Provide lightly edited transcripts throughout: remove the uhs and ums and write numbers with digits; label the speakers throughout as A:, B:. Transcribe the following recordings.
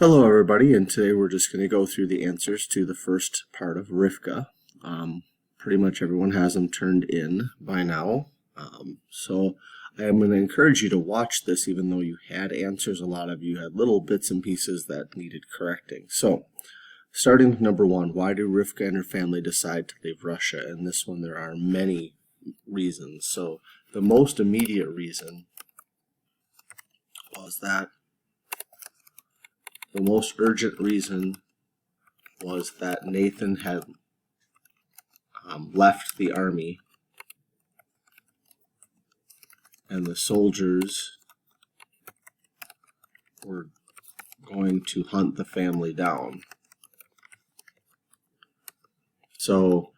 A: Hello everybody, and today we're just going to go through the answers to the first part of Rifka. Pretty much everyone has them turned in by now. So I am going to encourage you to watch this even though you had answers. A lot of you had little bits and pieces that needed correcting. So starting with number one, why do Rifka and her family decide to leave Russia? And this one there are many reasons. So the most immediate reason was that the most urgent reason was that Nathan had left the army and the soldiers were going to hunt the family down. So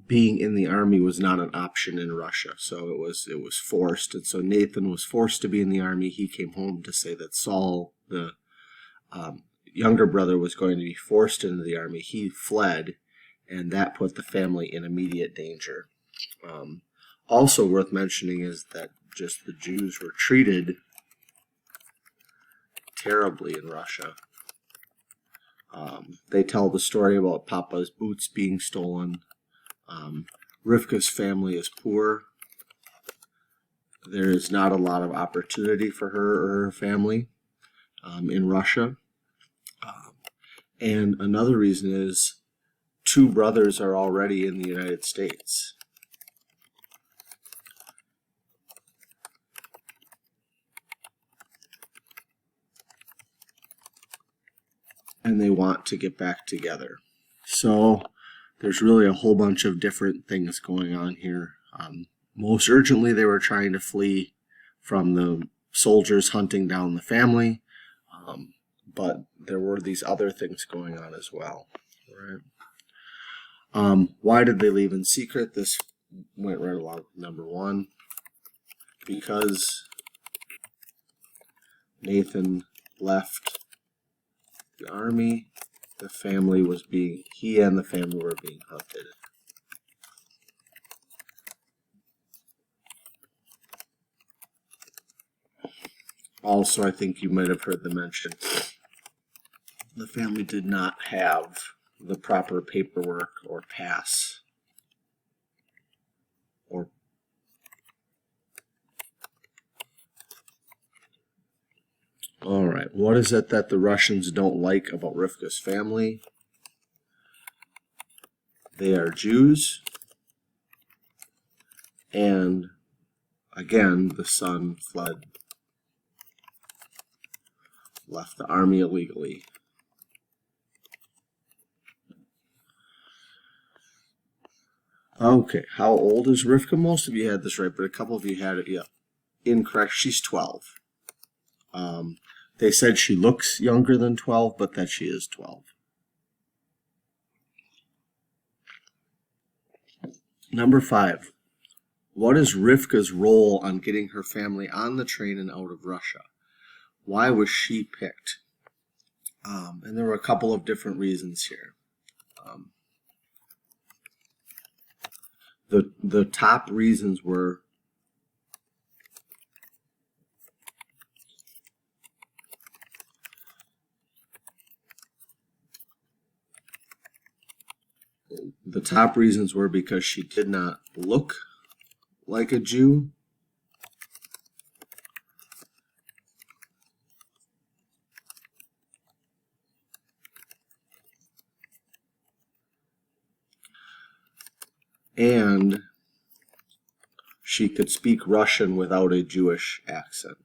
A: being in the army was not an option in Russia, so it was forced, and so Nathan was forced to be in the army. He came home to say that Saul, the younger brother, was going to be forced into the army. He fled, and that put the family in immediate danger. Also worth mentioning is that just the Jews were treated terribly in Russia. They tell the story about Papa's boots being stolen. Rivka's family is poor. There is not a lot of opportunity for her or her family in Russia. And another reason is two brothers are already in the United States. And they want to get back together. So there's really a whole bunch of different things going on here. Most urgently, they were trying to flee from the soldiers hunting down the family, but there were these other things going on as well. Right? Why did they leave in secret? This went right along with number one. Because Nathan left the army, he and the family were being hunted. Also, I think you might have heard them mention the family did not have the proper paperwork or pass or all right, what is it that the Russians don't like about Rivka's family? They are Jews, and again, the son left the army illegally. Okay, how old is Rivka? Most of you had this right, but a couple of you had it incorrect. She's 12. They said she looks younger than 12, but that she is 12. Number 5. What is Rivka's role on getting her family on the train and out of Russia? Why was she picked? And there were a couple of different reasons here. The top reasons were because she did not look like a Jew, and she could speak Russian without a Jewish accent.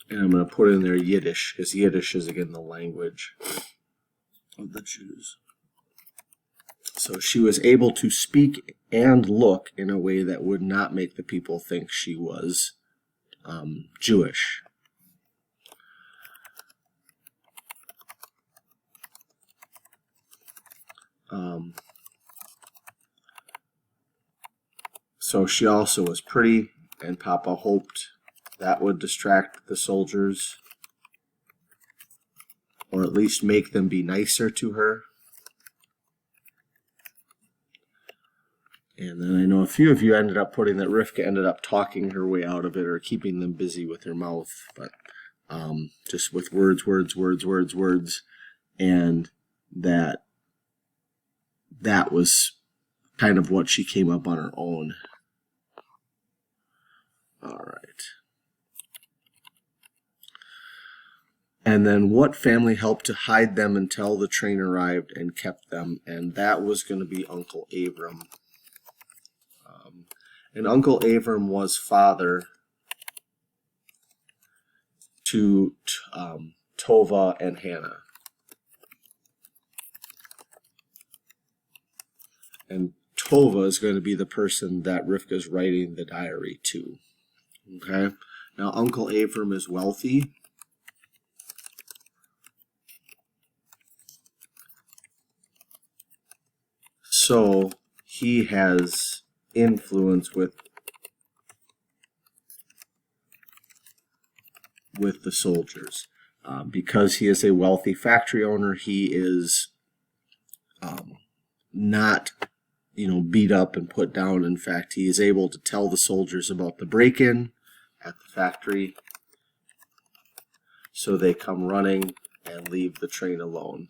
A: And I'm going to put in there Yiddish, because Yiddish is, again, the language of the Jews. So she was able to speak and look in a way that would not make the people think she was Jewish. So she also was pretty, and Papa hoped that would distract the soldiers, or at least make them be nicer to her. And then I know a few of you ended up putting that Rifka ended up talking her way out of it or keeping them busy with her mouth, but just with words, and that was kind of what she came up on her own. All right. And then what family helped to hide them until the train arrived and kept them? And that was going to be Uncle Abram. And Uncle Abram was father to Tova and Hannah. And Tova is going to be the person that Rifka is writing the diary to. Okay? Now, Uncle Abram is wealthy. So he has influence with the soldiers. Because he is a wealthy factory owner, he is not, beat up and put down. In fact, he is able to tell the soldiers about the break-in at the factory, so they come running and leave the train alone.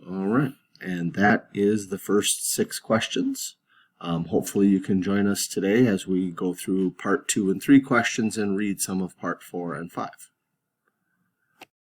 A: All right, and that is the first 6 questions. Hopefully you can join us today as we go through part 2 and 3 questions and read some of part 4 and 5.